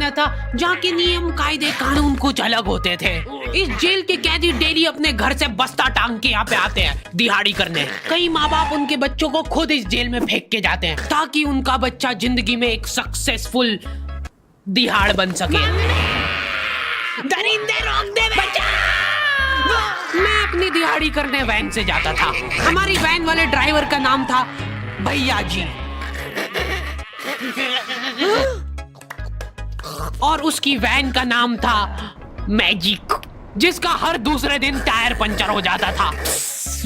बना था जहाँ के नियम कायदे कानून कुछ अलग होते थे। इस जेल के कैदी डेली अपने घर से बस्ता टांग के यहाँ पे आते हैं दिहाड़ी करने। कई माँ बाप उनके बच्चों को खुद इस जेल में फेंक के जाते हैं ताकि उनका बच्चा जिंदगी में एक सक्सेसफुल दिहाड़ बन सके। दरिंदे रोक दे बच्चा। मैं अपनी दिहाड़ी करने वैन से जाता था। हमारी वैन वाले ड्राइवर का नाम था भैया जी और उसकी वैन का नाम था मैजिक, जिसका हर दूसरे दिन टायर पंचर हो जाता था।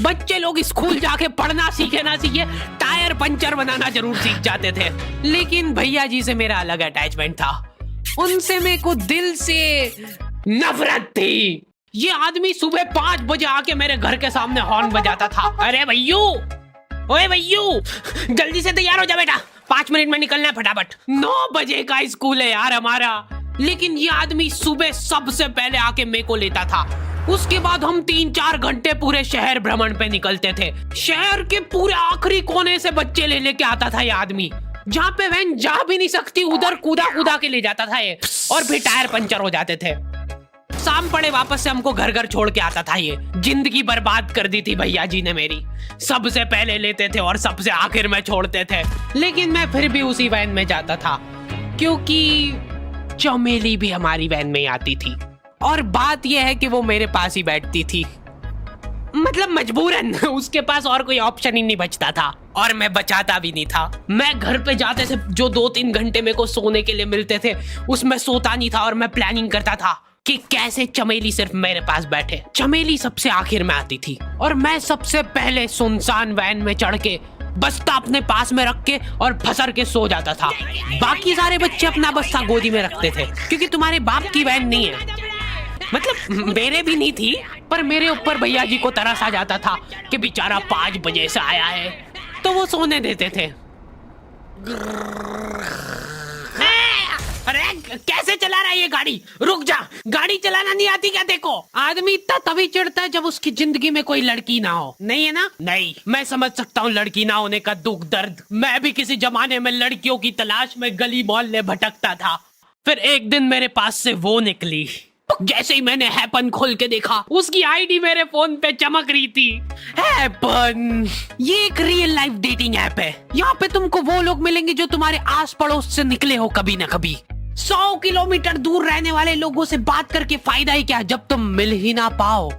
बच्चे लोग स्कूल जाके पढ़ना सीखे ना सीखे टायर पंचर बनाना जरूर सीख जाते थे। लेकिन भैया जी से मेरा अलग अटैचमेंट था। उनसे मेरे को दिल से नफरत थी। ये आदमी सुबह 5 बजे आके मेरे घर के सामने हॉर्न बजाता था। अरे भैयू, ओए भैयू, जल्दी से तैयार हो जा बेटा, 5 मिनट में निकलना है फटाफट। 9 बजे का स्कूल है यार हमारा। लेकिन ये आदमी सुबह सबसे पहले आके मेरे को लेता था। उसके बाद हम 3-4 घंटे पूरे शहर भ्रमण पे निकलते थे। शहर के पूरे आखिरी कोने से बच्चे ले लेके आता था ये आदमी। जहाँ पे वैन जा भी नहीं सकती उधर कूदा कूदा के ले जाता था ये, और फिर टायर पंचर हो जाते थे। शाम पड़े वापस से हमको घर घर छोड़ के आता था ये। जिंदगी बर्बाद कर दी थी भैया जी ने मेरी। सबसे पहले लेते थे और सबसे आखिर में छोड़ते थे। लेकिन मैं फिर भी उसी वैन में जाता था क्योंकि चमेली भी हमारी वैन में ही आती थी। और बात यह है कि वो मेरे पास ही बैठती थी, मतलब मजबूरन। उसके पास और कोई ऑप्शन ही नहीं बचता था और मैं बचाता भी नहीं था। मैं घर पे जाते से जो 2-3 घंटे मेरे को सोने के लिए मिलते थे उसमें सोता नहीं था और मैं प्लानिंग करता था कि कैसे चमेली सिर्फ मेरे पास बैठे। चमेली सबसे आखिर में आती थी और मैं सबसे पहले सुनसान वैन में चढ़ के बस्ता अपने पास में रख के और फसर के सो जाता था। बाकी सारे बच्चे अपना बस्ता गोदी में रखते थे क्योंकि तुम्हारे बाप की वैन नहीं है, मतलब मेरे भी नहीं थी। पर मेरे ऊपर भैया जी को तरस आ जाता था कि बेचारा 5 बजे से आया है, तो वो सोने देते थे। अरे कैसे चला रहा है ये गाड़ी? रुक जा, गाड़ी चलाना नहीं आती क्या? देखो, आदमी इतना तभी चिढ़ता है जब उसकी जिंदगी में कोई लड़की ना हो। नहीं है ना? नहीं, मैं समझ सकता हूँ लड़की ना होने का दुख दर्द। मैं भी किसी जमाने में लड़कियों की तलाश में गली मोहल्ले भटकता था। फिर एक दिन मेरे पास से वो निकली। जैसे ही मैंने हैपन खोल के देखा उसकी आईडी मेरे फोन पे चमक रही थी। हैपन ये एक रियल लाइफ डेटिंग ऐप है। यहाँ पे तुमको वो लोग मिलेंगे जो तुम्हारे आस पड़ोस से निकले हो कभी ना कभी। 100 किलोमीटर दूर रहने वाले लोगों से बात करके फायदा ही क्या जब तुम मिल ही ना पाओ।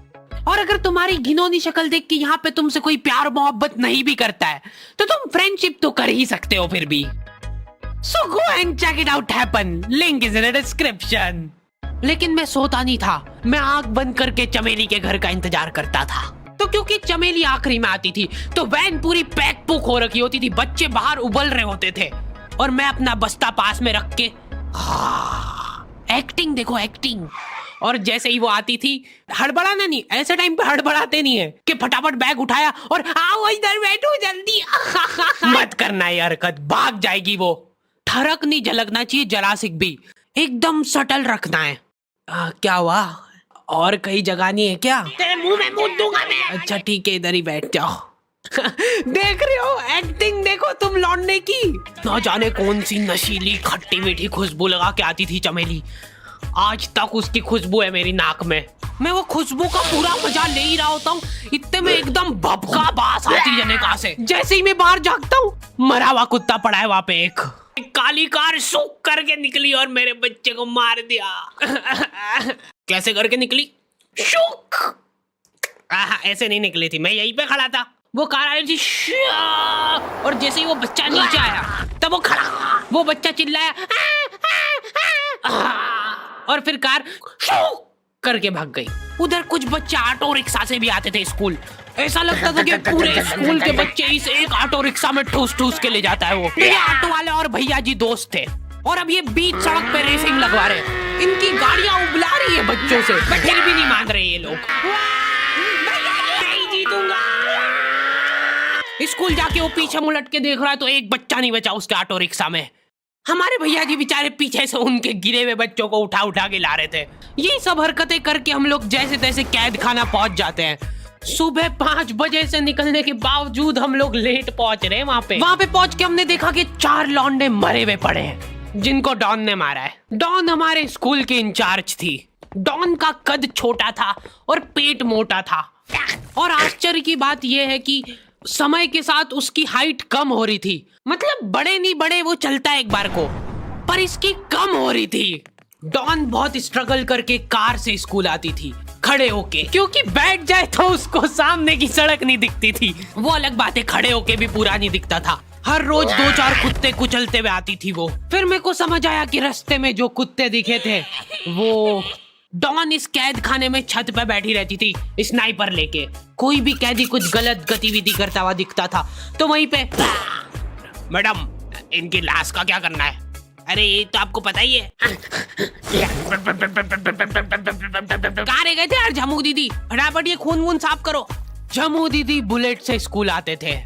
और अगर तुम्हारी घिनौनी शक्ल देख के यहाँ पे तुमसे कोई प्यार मोहब्बत नहीं भी करता है तो तुम फ्रेंडशिप तो कर ही सकते हो फिर भी। So go and check it out happen, link is in the description. लेकिन मैं सोता नहीं था, मैं आंख बंद करके चमेली के घर का इंतजार करता था। तो क्योंकि चमेली आखिरी में आती थी तो वैन पूरी पैक पुक हो रखी होती थी, बच्चे बाहर उबल रहे होते थे और मैं अपना बस्ता पास में रख के एक्टिंग देखो एक्टिंग। और जैसे ही वो आती थी, हड़बड़ाना नहीं, ऐसे टाइम पे हड़बड़ाते नहीं है कि फटाफट बैग उठाया और आओ इधर बैठो जल्दी। मत करना ये हरकत, भाग जाएगी वो। ठरक नहीं झलकना चाहिए जरा सिक भी, एकदम सटल रखना है। क्या हुआ? और कहीं जगह नहीं है क्या? तेरे मुंह में मूत दूंगा मैं। अच्छा ठीक है, इधर ही बैठ जाओ। देख रहे हो एक्टिंग देखो तुम लौंडे की। ना जाने कौन सी नशीली खट्टी मीठी खुशबू लगा के आती थी चमेली। आज तक उसकी खुशबू है मेरी नाक में। मैं वो खुशबू का पूरा मजा ले ही रहा होता हूँ, इतने में एकदम भभका बास आती है निकाह से। जैसे ही मैं बाहर झांकता हूँ, मरा हुआ कुत्ता पड़ा है वहाँ पे। एक काली कार सूख करके निकली और मेरे बच्चे को मार दिया। कैसे करके निकली? शुक। ऐसे नहीं निकली थी, मैं यहीं पे खड़ा था, वो कार आई थी और जैसे ही वो बच्चा नीचे आया तब वो खड़ा, वो बच्चा चिल्लाया और फिर कार शुक करके भाग गई। उधर कुछ बच्चे ऑटो रिक्शा से भी आते थे स्कूल। ऐसा लगता था कि पूरे स्कूल के बच्चे इस एक ऑटो रिक्शा में ठूस ठूस के ले जाता है वो। ये ऑटो वाले और भैया जी दोस्त थे और अब ये बीच सड़क पे रेसिंग लगवा रहे हैं। इनकी गाड़ियां उबला रही है बच्चों से, पर फिर भी नहीं मान रहे ये लोग। नहीं जीतूंगा। स्कूल जाके वो पीछे मुलट के देख रहा है तो एक बच्चा नहीं बचा उसके ऑटो रिक्शा में। हमारे भैया जी बेचारे पीछे से उनके गिरे हुए बच्चों को उठा उठा के ला रहे थे। ये सब हरकतें करके हम लोग जैसे तैसे कैद खाना पहुंच जाते हैं। सुबह 5 बजे से निकलने के बावजूद हम लोग लेट पहुंच रहे हैं। वहाँ पे पहुंच के हमने देखा कि 4 लौंडे मरे हुए पड़े हैं। जिनको डॉन ने मारा है। डॉन हमारे स्कूल की इंचार्ज थी। डॉन का कद छोटा था और पेट मोटा था, और आश्चर्य की बात यह है कि समय के साथ उसकी हाइट कम हो रही थी। मतलब बड़े नहीं बड़े वो चलता एक बार को, पर इसकी कम हो रही थी। डॉन बहुत स्ट्रगल करके कार से स्कूल आती थी खड़े होके, क्योंकि बैठ जाए तो उसको सामने की सड़क नहीं दिखती थी। वो अलग बात है, खड़े होके भी पूरा नहीं दिखता था। हर रोज 2-4 कुत्ते कुचलते हुए आती थी वो। फिर मेरे को समझ आया कि रास्ते में जो कुत्ते दिखे थे वो डॉन इस कैद खाने में छत पे बैठी रहती थी स्नाइपर लेके। कोई भी कैदी कुछ गलत गतिविधि करता हुआ दिखता था तो वहीं पे, मैडम इनकी लाश का क्या करना है? अरे ये तो आपको पता ही है। कहाँ रह गए थे यार झमू दीदी, फटाफट ये खून वून साफ करो। झमू दीदी बुलेट से स्कूल आते थे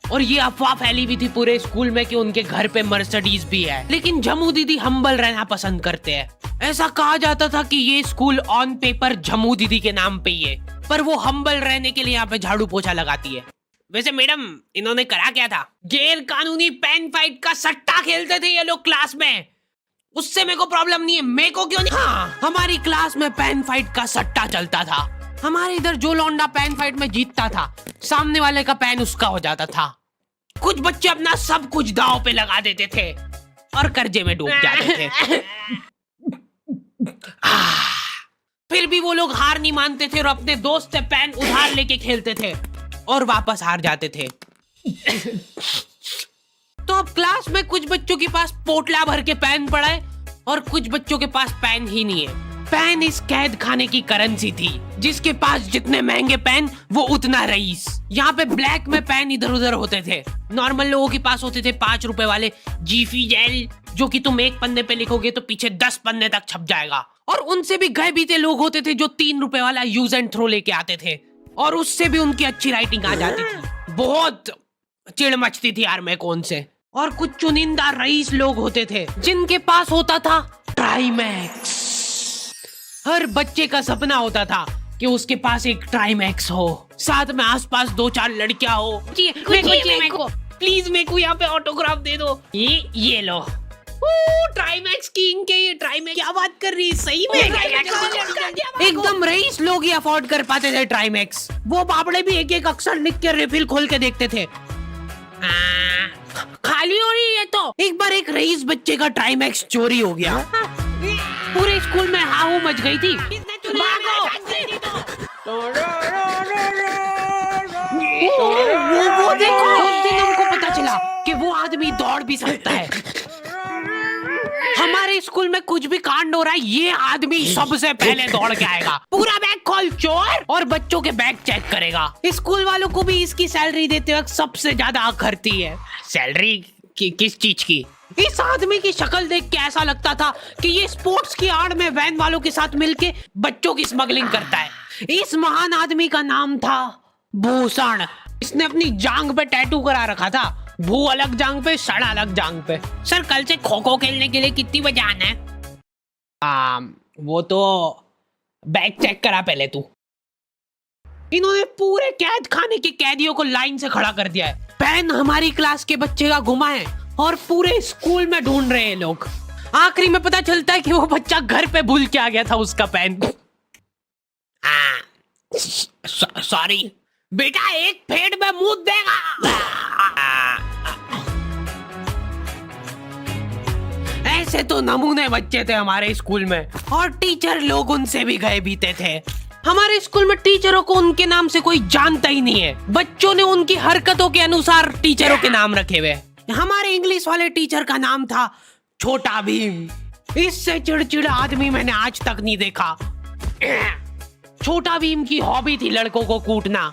और ये अफवाह फैली हुई थी पूरे स्कूल में कि उनके घर पे मर्सिडीज भी है, लेकिन झमू दीदी हम्बल रहना पसंद करते हैं। ऐसा कहा जाता था कि ये स्कूल ऑन पेपर झमू दीदी के नाम पे ही है, पर वो हम्बल रहने के लिए यहाँ पे झाड़ू पोछा लगाती है। वैसे मैडम इन्होंने करा क्या था? गैर कानूनी पेन फाइट का सट्टा खेलते थे ये लोग क्लास में। उससे मेरे को प्रॉब्लम नहीं है, मेरे को क्यों नहीं? हाँ, हमारी क्लास में पेन फाइट का सट्टा चलता था। हमारे इधर जो लौंडा पेन फाइट में जीतता था, सामने वाले का पेन उसका हो जाता था। कुछ बच्चे अपना सब कुछ दांव पे लगा देते थे और कर्जे में डूब जाते थे। फिर भी वो लोग हार नहीं मानते थे और अपने दोस्त से पेन उधार लेके खेलते थे और वापस हार जाते थे। तो अब क्लास में कुछ बच्चों के पास पोटला भर के पेन पड़ा है और कुछ बच्चों के पास पेन ही नहीं है। पेन इस कैद खाने की करेंसी थी, जिसके पास जितने महंगे पेन वो उतना रईस। यहाँ पे ब्लैक में पेन इधर उधर होते थे। नॉर्मल लोगों के पास होते थे 5 रुपए वाले जीफी जेल, जो कि तुम एक पन्ने पे लिखोगे तो पीछे 10 पन्ने तक छप जाएगा। और उनसे भी गए बीते लोग होते थे जो 3 रुपए वाला यूज एंड थ्रो लेके आते थे और उससे भी उनकी अच्छी राइटिंग आ जाती थी। बहुत चिढ़ मचती थी यार मेरे को उनसे। और कुछ चुनिंदा रईस लोग होते थे जिनके पास होता था ट्राईमैक्स। हर बच्चे का सपना होता था कि उसके पास एक ट्राईमैक्स हो, साथ में आसपास 2-4 लड़कियां हो। मेरे को प्लीज मेरे को यहाँ पे ऑटोग्राफ दे दो। ये लो ट्राईमैक्स किंग के, ये ट्राईमैक्स क्या बात कर रही है? सही में एकदम रईस लोग ही अफोर्ड कर पाते थे ट्राईमैक्स। वो बाबड़े भी एक एक अक्षर लिख के रिफिल खोल के देखते थे। खाली हो रही है तो एक बार एक रईस बच्चे का ट्राईमैक्स चोरी हो गया। पूरे स्कूल में हाहू मच गई थी। वो देखो, उस दिन हमको पता चला कि वो आदमी दौड़ भी सकता है। हमारे स्कूल में कुछ भी कांड हो रहा है, ये आदमी सबसे पहले दौड़ के आएगा, पूरा बैग खोल चोर, और बच्चों के बैग चेक करेगा। स्कूल वालों को भी इसकी सैलरी देते वक्त सबसे ज्यादा अखरती है। सैलरी किस चीज की? इस आदमी की शक्ल देख के ऐसा लगता था कि ये स्पोर्ट्स की आड़ में वैन वालों के साथ मिलके बच्चों की स्मगलिंग करता है। इस महान आदमी का नाम था भूषण। इसने अपनी जांग पे टैटू करा रखा था, भू अलग जांग पे, सड़ अलग जांग पे। सर कल से खो खो खेलने के लिए कितनी बजे आना है? वो तो बैग चेक करा पहले तू। इन्होंने पूरे कैद खाने के कैदियों को लाइन से खड़ा कर दिया है। पेन हमारी क्लास के बच्चे का गुमा है और पूरे स्कूल में ढूंढ रहे हैं लोग। आखिरी में पता चलता है कि वो बच्चा घर पे भूल के आ गया था उसका पेन। सॉरी बेटा, एक फेट में मुंह देगा। ऐसे तो नमूने बच्चे थे हमारे स्कूल में, और टीचर लोग उनसे भी गए बीते थे। हमारे स्कूल में टीचरों को उनके नाम से कोई जानता ही नहीं है। बच्चों ने उनकी हरकतों के अनुसार टीचरों के नाम रखे हुए। हमारे इंग्लिश वाले टीचर का नाम था छोटा भीम। इससे चिड़चिड़ा आदमी मैंने आज तक नहीं देखा। छोटा भीम की हॉबी थी लड़कों को कूटना।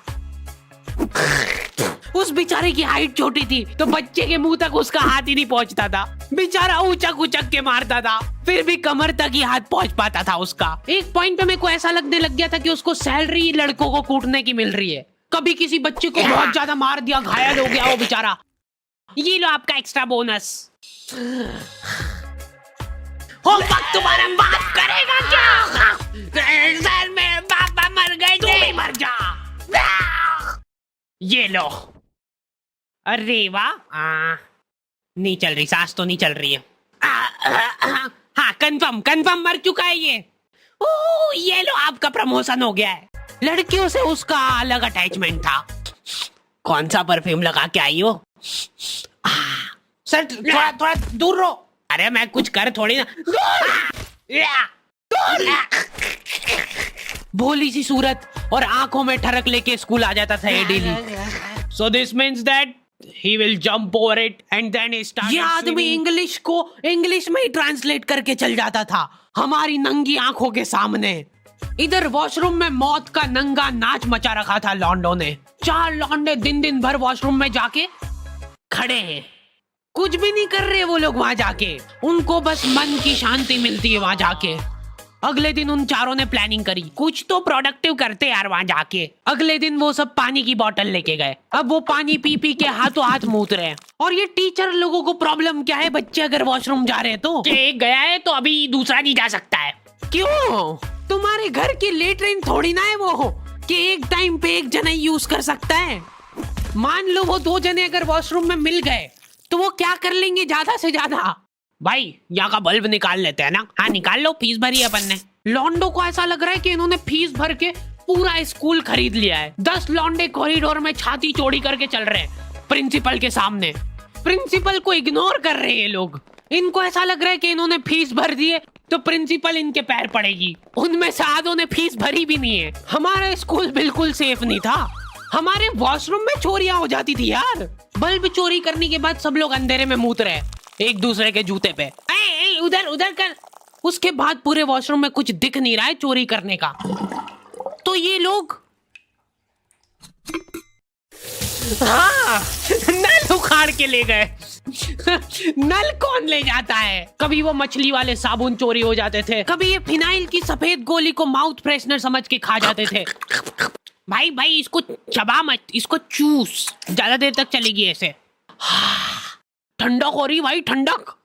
उस बेचारे की हाइट छोटी थी तो बच्चे के मुंह तक उसका हाथ ही नहीं पहुंचता था। बेचारा उचक उचक के मारता था, फिर भी कमर तक ही हाथ पहुंच पाता था उसका। एक पॉइंट पे मेरे को ऐसा लगने लग गया था कि उसको सैलरी लड़कों को कूटने की मिल रही है। कभी किसी बच्चे को बहुत ज्यादा मार दिया, घायल हो गया वो बेचारा, ये लो आपका एक्स्ट्रा बोनस। होमवर्क तुम्हारा बाप करेगा क्या? सर मेरे पापा मर गए थे। तू भी मर जा। ये लो। अरे वाह, नहीं चल रही, सांस तो नहीं चल रही है। हाँ कंफर्म कंफर्म मर चुका है ये। ओह ये लो आपका प्रमोशन हो गया है। लड़कियों से उसका अलग अटैचमेंट था। कौन सा परफ्यूम लगा के आई हो? सर थोड़ा थोड़ा दूर रहो। अरे मैं कुछ कर थोड़ी ना। भोली सी सूरत और आंखों में ठरक लेके स्कूल आ जाता था ये daily. So this means that he will jump over it and then he started. ये आदमी इंग्लिश को इंग्लिश में ही ट्रांसलेट करके चल जाता था हमारी नंगी आंखों के सामने। इधर वॉशरूम में मौत का नंगा नाच मचा रखा था लॉन्डो ने। 4 लॉन्डे दिन दिन भर वॉशरूम में जाके खड़े हैं, कुछ भी नहीं कर रहे वो लोग वहां जाके। उनको बस मन की शांति मिलती है वहां जाके। अगले दिन उन चारों ने प्लानिंग करी कुछ तो प्रोडक्टिव करते यार वहां जाके। अगले दिन वो सब पानी की बोतल लेके गए। अब वो पानी पी पी के हाथों हाथ मूत रहे हैं। और ये टीचर लोगों को प्रॉब्लम क्या है, बच्चे अगर वॉशरूम जा रहे हैं तो एक गया है तो अभी दूसरा नहीं जा सकता है। क्यों? तुम्हारे घर की लेटरिन थोड़ी ना है वो कि एक टाइम पे एक जना यूज कर सकता है। मान लो वो 2 जने अगर वॉशरूम में मिल गए तो वो क्या कर लेंगे ज्यादा से ज्यादा? भाई यहाँ का बल्ब निकाल लेते हैं ना। हाँ निकाल लो, फीस भरी है अपन ने। लॉन्डो को ऐसा लग रहा है कि इन्होंने फीस भर के पूरा स्कूल खरीद लिया है। 10 लॉन्डे कॉरिडोर में छाती चौड़ी करके चल रहे हैं प्रिंसिपल के सामने। प्रिंसिपल को इग्नोर कर रहे हैं ये लोग। इनको ऐसा लग रहा है कि इन्होंने फीस भर दी है तो प्रिंसिपल इनके पैर पड़ेगी। उनमें से आधों ने फीस भरी भी नहीं है। हमारा स्कूल बिल्कुल सेफ नहीं था। हमारे वॉशरूम में चोरियां हो जाती थी यार। बल्ब चोरी करने के बाद सब लोग अंधेरे में मूत रहे एक दूसरे के जूते पे। उधर उधर कर। उसके बाद पूरे वॉशरूम में कुछ दिख नहीं रहा है चोरी करने का। तो ये लोग हाँ नल उखाड़ के ले गए। नल कौन ले जाता है? कभी वो मछली वाले साबुन चोरी हो जाते थे, कभी ये फिनाइल की सफेद गोली को माउथ फ्रेशनर समझ के खा जाते थे। भाई भाई इसको चबा मत, इसको चूस, ज्यादा देर तक चलेगी ऐसे। ठंडक हो रही भाई, ठंडक।